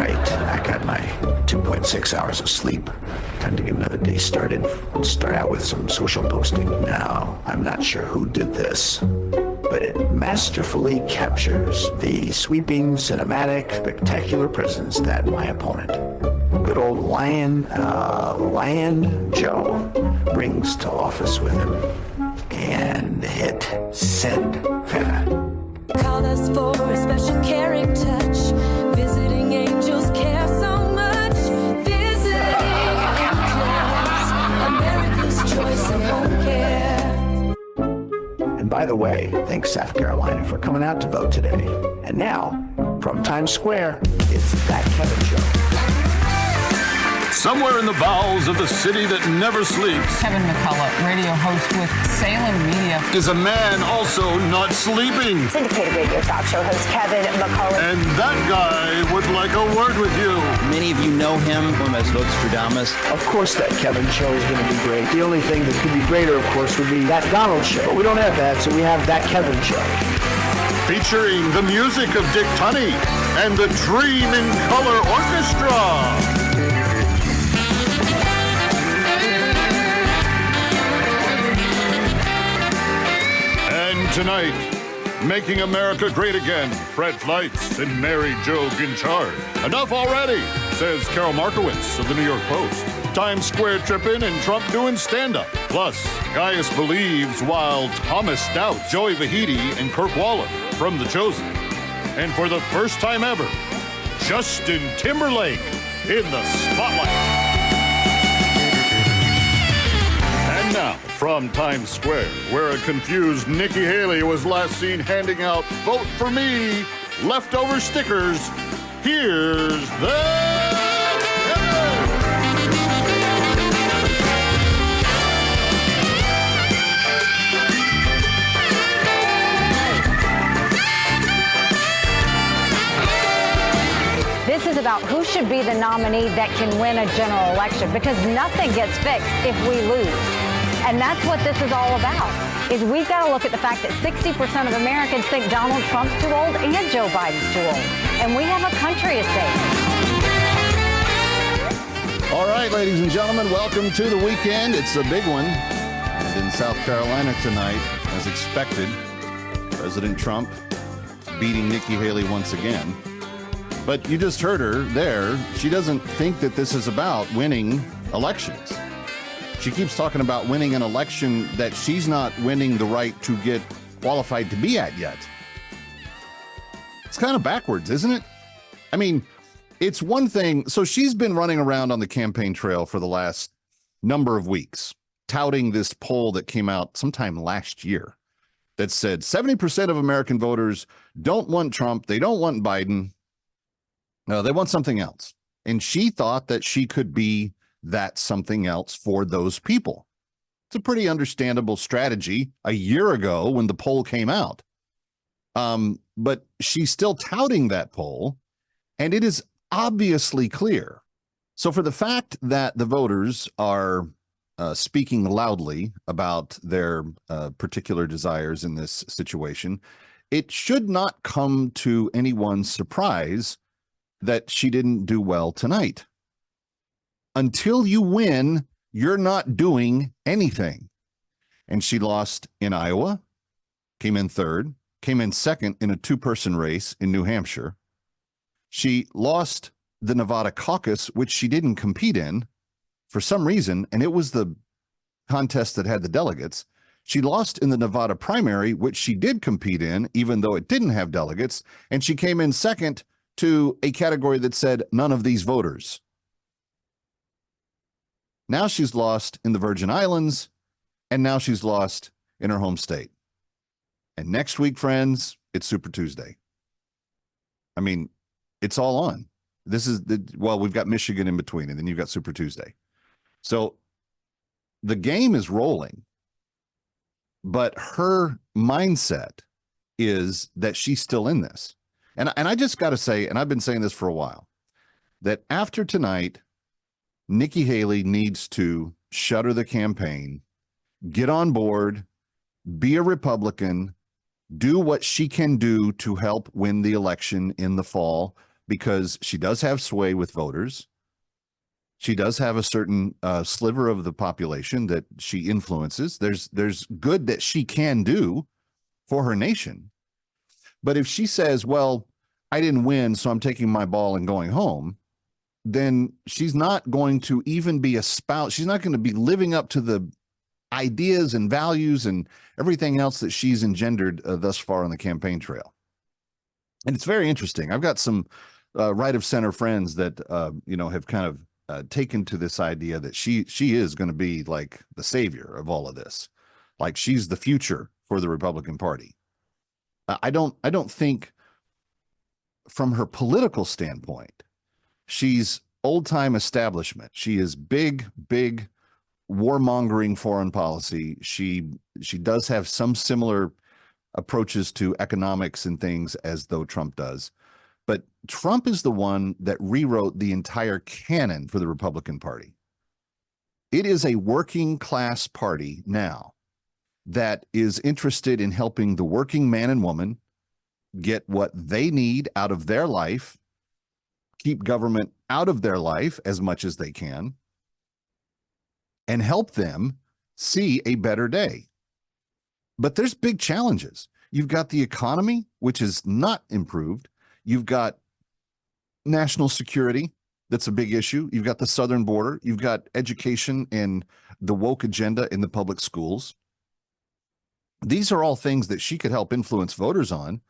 right. I got my 2.6 hours of sleep. Time to get another day started. Start out with some social posting. Now, I'm not sure who did this, but it masterfully captures the sweeping, cinematic, spectacular presence that my opponent, good old Lion Joe, brings to office with him. And hit send, Feta. Called us for a special caring touch. Visiting angels care so much. Visiting angels, America's choice of home care. And by the way, thanks South Carolina for coming out to vote today. And now, from Times Square, it's That Kevin Show. Somewhere in the bowels of the city that never sleeps, Kevin McCullough, radio host with Salem Media, is a man also not sleeping. Syndicated radio talk show host Kevin McCullough. And that guy would like a word with you. Many of you know him as Vostradamus. Of course that Kevin Show is going to be great. The only thing that could be greater, of course, would be That Donald Show. But we don't have that, so we have That Kevin Show. Featuring the music of Dick Tunney and the Dream in Color Orchestra. Tonight, making America great again, Fred Fleitz and Mary Jo Ginchard. Enough already, says Carol Markowitz of the New York Post. Times Square tripping and Trump doing stand-up. Plus, Gaius Believes while Thomas Stout, Joey Vahidi, and Kirk Whalum from The Chosen. And for the first time ever, Justin Timberlake in the spotlight. And now, from Times Square, where a confused Nikki Haley was last seen handing out "Vote for Me" leftover stickers, here's the This is about who should be the nominee that can win a general election, because nothing gets fixed if we lose. And that's what this is all about, is we've got to look at the fact that 60% of Americans think Donald Trump's too old and Joe Biden's too old. And we have a country to save. All right, ladies and gentlemen, welcome to the weekend. It's a big one. And in South Carolina tonight, as expected, President Trump beating Nikki Haley once again. But you just heard her there. She doesn't think that this is about winning elections. She keeps talking about winning an election that she's not winning the right to get qualified to be at yet. It's kind of backwards, isn't it? I mean, it's one thing. So she's been running around on the campaign trail for the last number of weeks, touting this poll that came out sometime last year that said 70% of American voters don't want Trump. They don't want Biden. No, they want something else. And she thought that she could be that something else for those people. It's a pretty understandable strategy a year ago when the poll came out. But she's still touting that poll, and it is obviously clear. So for the fact that the voters are speaking loudly about their particular desires in this situation, it should not come to anyone's surprise that she didn't do well tonight. Until you win, you're not doing anything. And she lost in Iowa, came in third, came in second in a two-person race in New Hampshire. She lost the Nevada caucus, which she didn't compete in for some reason, and it was the contest that had the delegates. She lost in the Nevada primary, which she did compete in, even though it didn't have delegates, and she came in second to a category that said none of these voters. Now she's lost in the Virgin Islands, and now she's lost in her home state. And next week, friends, it's Super Tuesday. I mean, it's all on. This is we've got Michigan in between, and then you've got Super Tuesday. So the game is rolling, but her mindset is that she's still in this. And I just got to say, and I've been saying this for a while, that after tonight, Nikki Haley needs to shutter the campaign, get on board, be a Republican, do what she can do to help win the election in the fall, because she does have sway with voters. She does have a certain sliver of the population that she influences. There's good that she can do for her nation. But if she says, well, I didn't win, so I'm taking my ball and going home, then she's not going to even be a spouse. She's not going to be living up to the ideas and values and everything else that she's engendered thus far on the campaign trail. And it's very interesting. I've got some right of center friends that, have kind of taken to this idea that she is going to be like the savior of all of this. Like she's the future for the Republican Party. I don't think from her political standpoint, she's old-time establishment. She is big warmongering foreign policy. She does have some similar approaches to economics and things as though Trump does. But Trump is the one that rewrote the entire canon for the Republican Party. It is a working class party now that is interested in helping the working man and woman get what they need out of their life, keep government out of their life as much as they can, and help them see a better day. But there's big challenges. You've got the economy, which is not improved. You've got national security. That's a big issue. You've got the southern border. You've got education and the woke agenda in the public schools. These are all things that she could help influence voters on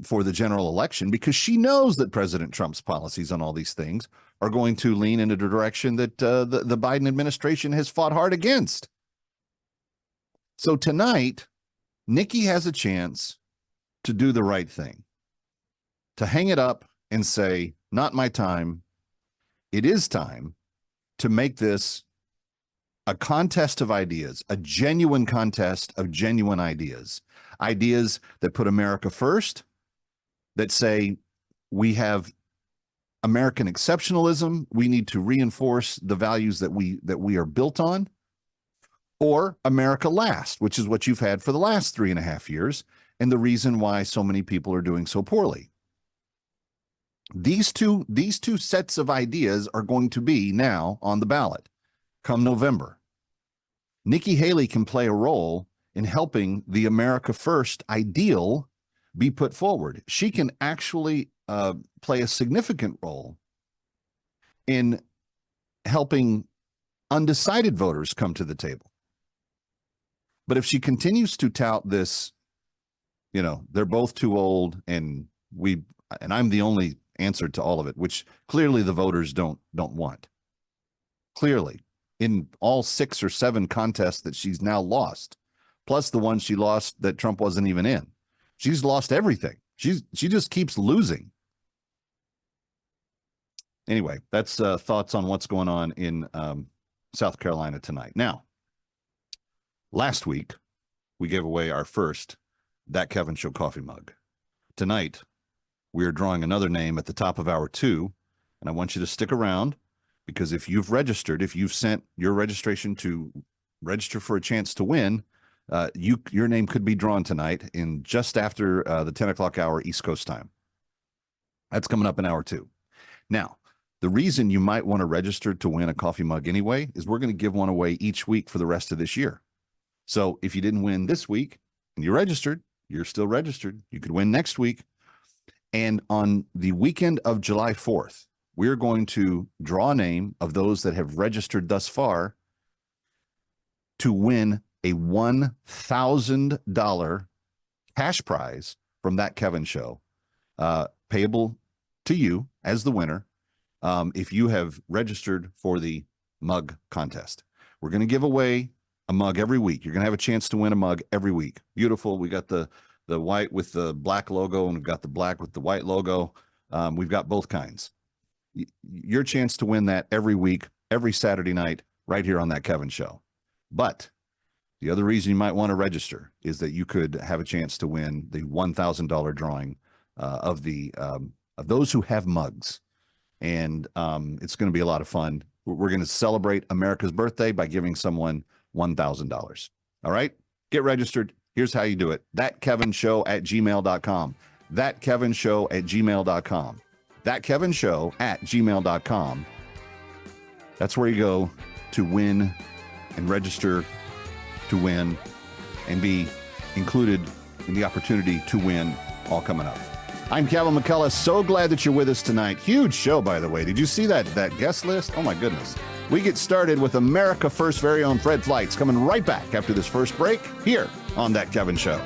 for the general election, because she knows that President Trump's policies on all these things are going to lean in a direction that the Biden administration has fought hard against. So tonight, Nikki has a chance to do the right thing, to hang it up and say, not my time. It is time to make this a contest of ideas, a genuine contest of genuine ideas, ideas that put America first, that say we have American exceptionalism, we need to reinforce the values that we are built on, or America last, which is what you've had for the last 3.5 years, and the reason why so many people are doing so poorly. These two sets of ideas are going to be now on the ballot come November. Nikki Haley can play a role in helping the America First ideal be put forward. She can actually play a significant role in helping undecided voters come to the table. But if she continues to tout this, they're both too old and I'm the only answer to all of it, which clearly the voters don't want. Clearly, in all 6 or 7 contests that she's now lost, plus the one she lost that Trump wasn't even in, she's lost everything. She just keeps losing. Anyway, that's thoughts on what's going on in South Carolina tonight. Now, last week, we gave away our first That Kevin Show coffee mug. Tonight, we are drawing another name at the top of hour 2, and I want you to stick around, because if you've sent your registration to register for a chance to win, your name could be drawn tonight in just after the 10 o'clock hour East Coast time. That's coming up in hour 2. Now, the reason you might want to register to win a coffee mug anyway is we're going to give one away each week for the rest of this year. So if you didn't win this week and you registered, you're still registered. You could win next week. And on the weekend of July 4th, we're going to draw a name of those that have registered thus far to win a $1,000 cash prize from That Kevin Show, payable to you as the winner if you have registered for the mug contest. We're going to give away a mug every week. You're going to have a chance to win a mug every week. Beautiful. We got the white with the black logo, and we've got the black with the white logo. We've got both kinds. Your chance to win that every week, every Saturday night, right here on That Kevin Show. But the other reason you might want to register is that you could have a chance to win the $1,000 drawing of those who have mugs. And it's going to be a lot of fun. We're going to celebrate America's birthday by giving someone $1,000. All right? Get registered. Here's how you do it. ThatKevinShow@gmail.com. ThatKevinShow@gmail.com. thatkevinshow@gmail.com. That's where you go to win and register to win and be included in the opportunity to win, all coming up. I'm Kevin McCullough. So glad that you're with us tonight. Huge show, by the way. Did you see that guest list? Oh, my goodness. We get started with America First very own Fred Flights coming right back after this first break here on That Kevin Show.